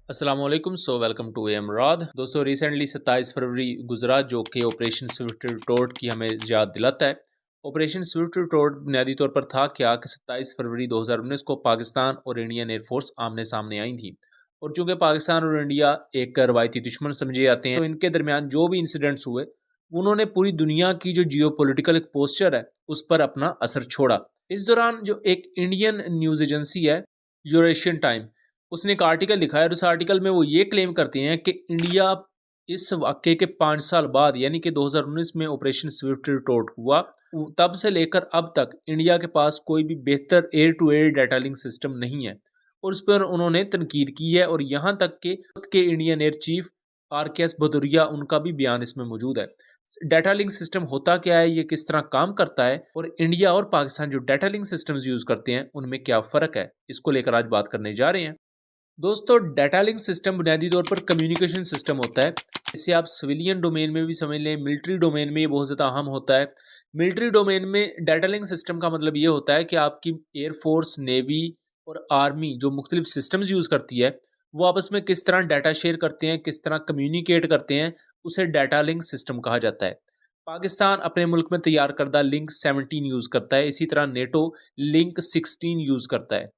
अस्सलाम वालेकुम welcome to एमराद। दोस्तों रिसेंटली 27 फरवरी गुजरा जो कि ऑपरेशन स्विफ्ट रिटोर्ट की हमें याद दिलाता है। ऑपरेशन स्विफ्ट रिटोर्ट बुनियादी तौर पर था क्या कि 27 फरवरी 2019 को पाकिस्तान और इंडियन एयरफोर्स आमने सामने आई थी, और चूंकि पाकिस्तान और इंडिया एक रवायती दुश्मन समझे जाते हैं तो इनके दरमियान जो भी इंसिडेंट्स हुए उन्होंने पूरी दुनिया की जो जियो पोलिटिकल एक पोस्चर है उस पर अपना असर छोड़ा। इस दौरान जो एक इंडियन न्यूज़ एजेंसी है यूरेशियन टाइम, उसने एक आर्टिकल लिखा है और उस आर्टिकल में वो ये क्लेम करते हैं कि इंडिया इस वाक़े के 5 साल बाद यानी कि 2019 में ऑपरेशन स्विफ्ट रिटोर्ट हुआ, तब से लेकर अब तक इंडिया के पास कोई भी बेहतर air to air data link system नहीं है, और उस पर उन्होंने तनकीद की है। और यहाँ तक के Indian air chief RKS Bhadauria, उनका भी बयान इसमें मौजूद है। डाटा लिंक सिस्टम होता क्या है, ये किस तरह काम करता है, और इंडिया और पाकिस्तान जो डाटा लिंक सिस्टम्स यूज़ करते हैं उनमें क्या फ़र्क है, इसको लेकर आज बात करने जा रहे हैं। दोस्तों डाटा लिंक सिस्टम बुनियादी तौर पर कम्युनिकेशन सिस्टम होता है। इसे आप सिविलियन डोमेन में भी समझ लें, मिलिट्री डोमेन में ये बहुत ज़्यादा अहम होता है। मिलिट्री डोमेन में डाटा लिंक सिस्टम का मतलब ये होता है कि आपकी एयरफोर्स, नेवी और आर्मी जो मुख्तलिफ सिस्टम्स यूज़ करती है वो आपस में किस तरह डाटा शेयर करते हैं, किस तरह कम्युनिकेट करते हैं, उसे डाटा लिंक सिस्टम कहा जाता है। पाकिस्तान अपने मुल्क में तैयार करदा लिंक 17 यूज़ करता है, इसी तरह नेटो लिंक 16 यूज़ करता है।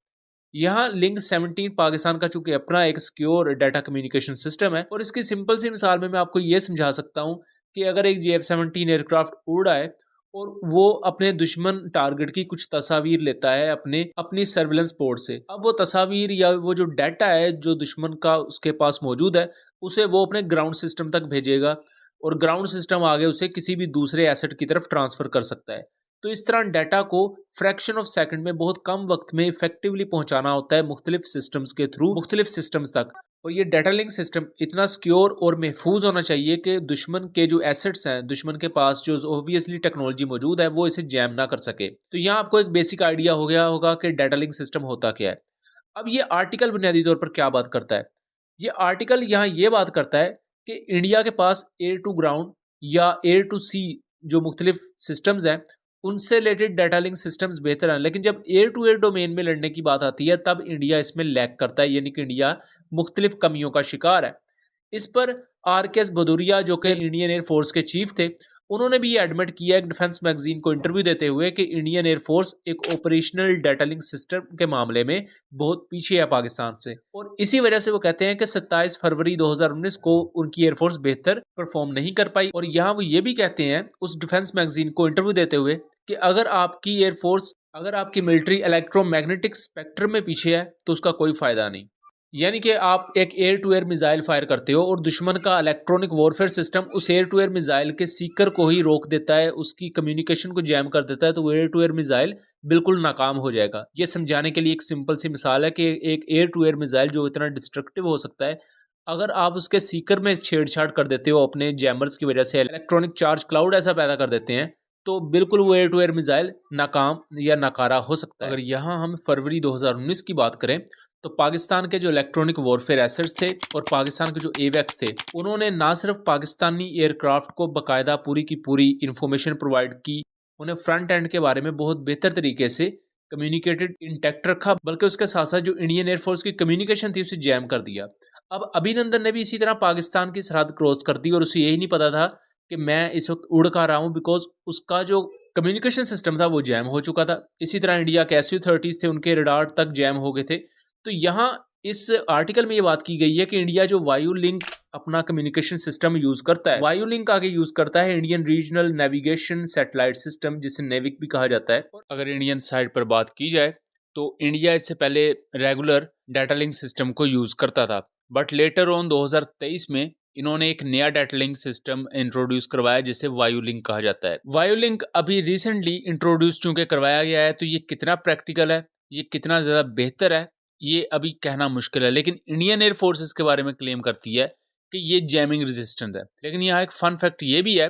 यहाँ लिंक 17 पाकिस्तान का चूंकि अपना एक सिक्योर डाटा कम्युनिकेशन सिस्टम है, और इसकी सिंपल सी मिसाल में मैं आपको ये समझा सकता हूँ कि अगर एक JF-17 एयरक्राफ्ट उड़ रहा है और वो अपने दुश्मन टारगेट की कुछ तस्वीर लेता है अपनी सर्विलेंस पोर्ट से, अब वो तस्वीर या वो जो डाटा है जो दुश्मन का उसके पास मौजूद है उसे वो अपने ग्राउंड सिस्टम तक भेजेगा, और ग्राउंड सिस्टम आगे उसे किसी भी दूसरे एसेट की तरफ ट्रांसफ़र कर सकता है। तो इस तरह डाटा को फ्रैक्शन ऑफ सेकंड में बहुत कम वक्त में इफेक्टिवली पहुंचाना होता है मुख्तलिफ सिस्टम्स के थ्रू मुख्तलिफ सिस्टम्स तक। और ये डाटा लिंक सिस्टम इतना सिक्योर और महफूज होना चाहिए कि दुश्मन के जो एसेट्स हैं, दुश्मन के पास जो ऑब्वियसली टेक्नोलॉजी मौजूद है, वो इसे जैम ना कर सके। तो यहाँ आपको एक बेसिक आइडिया हो गया होगा कि डाटा लिंक सिस्टम होता क्या है। अब ये आर्टिकल बुनियादी तौर पर क्या बात करता है, ये आर्टिकल यहाँ ये बात करता है कि इंडिया के पास एयर टू ग्राउंड या एयर टू सी जो मुख्तलिफ सिस्टम्स हैं उनसे रिलेटेड डाटा लिंक सिस्टम्स बेहतर हैं, लेकिन जब एयर टू एयर डोमेन में लड़ने की बात आती है तब इंडिया इसमें लैग करता है, यानी कि इंडिया मुख्तलिफ कमियों का शिकार है। इस पर RKS भदौरिया जो कि इंडियन एयरफोर्स के चीफ थे, उन्होंने भी ये एडमिट किया एक डिफेंस मैगजीन को इंटरव्यू देते हुए कि इंडियन एयरफोर्स एक ऑपरेशनल डाटा लिंक सिस्टम के मामले में बहुत पीछे है पाकिस्तान से, और इसी वजह से वो कहते हैं कि 27 फरवरी 2019 को उनकी एयरफोर्स बेहतर परफॉर्म नहीं कर पाई। और यहाँ वो ये भी कहते हैं उस डिफेंस मैगजीन को इंटरव्यू देते हुए कि अगर आपकी एयरफोर्स, अगर आपकी मिलिट्री इलेक्ट्रोमैग्नेटिक स्पेक्ट्रम में पीछे है तो उसका कोई फायदा नहीं। यानी कि आप एक air to air missile fire करते हो और दुश्मन का इलेक्ट्रॉनिक वॉरफेयर सिस्टम उस एयर टू एयर मिसाइल के सीकर को ही रोक देता है, उसकी कम्युनिकेशन को जैम कर देता है, तो वो एयर टू एयर मिसाइल बिल्कुल नाकाम हो जाएगा। ये समझाने के लिए एक सिंपल सी मिसाल है कि एक एयर टू एयर मिसाइल जो इतना डिस्ट्रक्टिव हो सकता है, अगर आप उसके सीकर में छेड़छाड़ कर देते हो अपने जैमर्स की वजह से, इलेक्ट्रॉनिक चार्ज क्लाउड ऐसा पैदा कर देते हैं, तो बिल्कुल वो एयर टू एयर मिसाइल नाकाम या नाकारा हो सकता है। अगर यहाँ हम फरवरी 2019 की बात करें तो पाकिस्तान के जो इलेक्ट्रॉनिक वॉरफेयर एसेट्स थे और पाकिस्तान के जो एवैक्स थे, उन्होंने ना सिर्फ पाकिस्तानी एयरक्राफ्ट को बाकायदा पूरी की पूरी इंफॉर्मेशन प्रोवाइड की, उन्हें फ्रंट एंड के बारे में बहुत बेहतर तरीके से कम्युनिकेटेड इंटैक्ट रखा, बल्कि उसके साथ साथ जो इंडियन एयरफोर्स की कम्युनिकेशन थी उसे जैम कर दिया। अब अभिनंदन ने भी इसी तरह पाकिस्तान की सरहद क्रॉस कर दी और उसे यही नहीं पता था कि मैं इस वक्त उड़ कर रहा हूँ, बिकॉज उसका जो कम्युनिकेशन सिस्टम था वो जैम हो चुका था। इसी तरह इंडिया के SU-30 थे, उनके रडार तक जैम हो गए थे। तो यहाँ इस आर्टिकल में ये बात की गई है कि इंडिया जो वायु लिंक अपना कम्युनिकेशन सिस्टम यूज करता है, वायु लिंक आगे यूज करता है Indian regional navigation satellite system, जिसे नेविक भी कहा जाता है। अगर इंडियन साइड पर बात की जाए तो इंडिया इससे पहले रेगुलर डाटा लिंक सिस्टम को यूज करता था, बट लेटर ऑन 2023 में इन्होंने एक नया डाटा लिंक सिस्टम इंट्रोड्यूस करवाया जिसे वायु लिंक कहा जाता है। वायु लिंक अभी रिसेंटली इंट्रोड्यूस चूंकि करवाया गया है, तो ये कितना प्रैक्टिकल है, ये कितना ज़्यादा बेहतर है, ये अभी कहना मुश्किल है। लेकिन इंडियन एयर फोर्स इसके बारे में क्लेम करती है कि ये जैमिंग रेजिस्टेंट है। लेकिन यहाँ एक फन फैक्ट ये भी है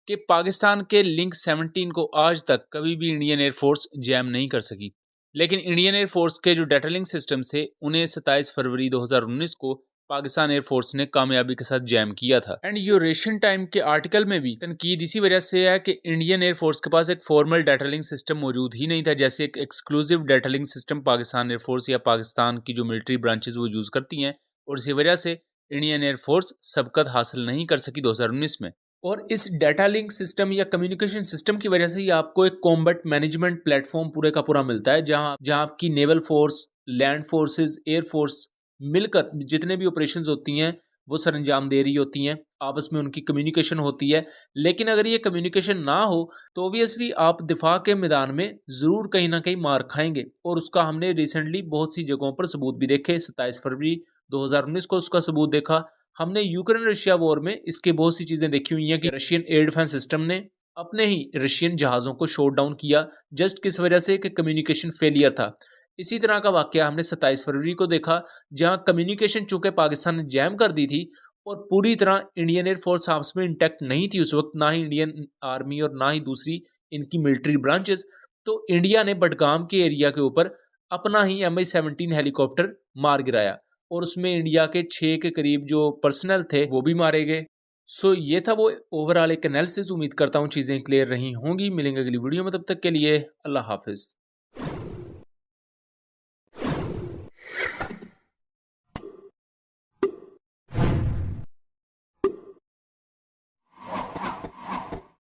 कि पाकिस्तान के लिंक 17 को आज तक कभी भी इंडियन एयर फोर्स जैम नहीं कर सकी, लेकिन इंडियन एयर फोर्स के जो डाटा लिंक सिस्टम थे उन्हें 27 फरवरी 2019 को पाकिस्तान एयर फोर्स ने कामयाबी के साथ जैम किया था। एंड यूरेशियन टाइम के आर्टिकल में भी तनकीद इसी वजह से है कि इंडियन एयर फोर्स के पास एक फॉर्मल डाटा लिंक सिस्टम मौजूद ही नहीं था, जैसे एक exclusive data link system Pakistan air force या पाकिस्तान की जो मिलिट्री ब्रांचेस वो यूज़ करती हैं, और इसी वजह से इंडियन एयरफोर्स सबकत हासिल नहीं कर सकी 2019 में। और इस डाटा लिंक सिस्टम या कम्युनिकेशन सिस्टम की वजह से ही आपको एक कॉम्बैट मैनेजमेंट प्लेटफॉर्म पूरे का पूरा मिलता है, जहां जहां आपकी naval force, land forces, air force मिलकर जितने भी ऑपरेशंस होती हैं वो सर अंजाम दे रही होती हैं, आपस में उनकी कम्युनिकेशन होती है। लेकिन अगर ये कम्युनिकेशन ना हो तो ऑब्वियसली आप दिफा के मैदान में ज़रूर कहीं ना कहीं मार खाएंगे, और उसका हमने रिसेंटली बहुत सी जगहों पर सबूत भी देखे। 27 फरवरी 2019 को उसका सबूत देखा हमने। यूक्रेन रशिया वॉर में इसके बहुत सी चीज़ें देखी हुई हैं कि रशियन एयर डिफेंस सिस्टम ने अपने ही रशियन जहाज़ों को शॉट डाउन किया, जस्ट किस वजह से कि कम्युनिकेशन फेलियर था। इसी तरह का वाकया हमने 27 फरवरी को देखा, जहां कम्युनिकेशन चूंकि पाकिस्तान ने जैम कर दी थी और पूरी तरह इंडियन एयरफोर्स आपस में इंटैक्ट नहीं थी उस वक्त, ना ही इंडियन आर्मी और ना ही दूसरी इनकी मिलिट्री ब्रांचेस। तो इंडिया ने बडगाम के एरिया के ऊपर अपना ही MI-17 हेलीकॉप्टर मार गिराया, और उसमें इंडिया के 6 के करीब जो पर्सनल थे वो भी मारे गए। सो ये था वो ओवरऑल एक एनालिसिस। उम्मीद करता हूँ चीज़ें क्लियर रही होंगी। मिलेंगे अगली वीडियो में, तब तक के लिए अल्लाह हाफिज़।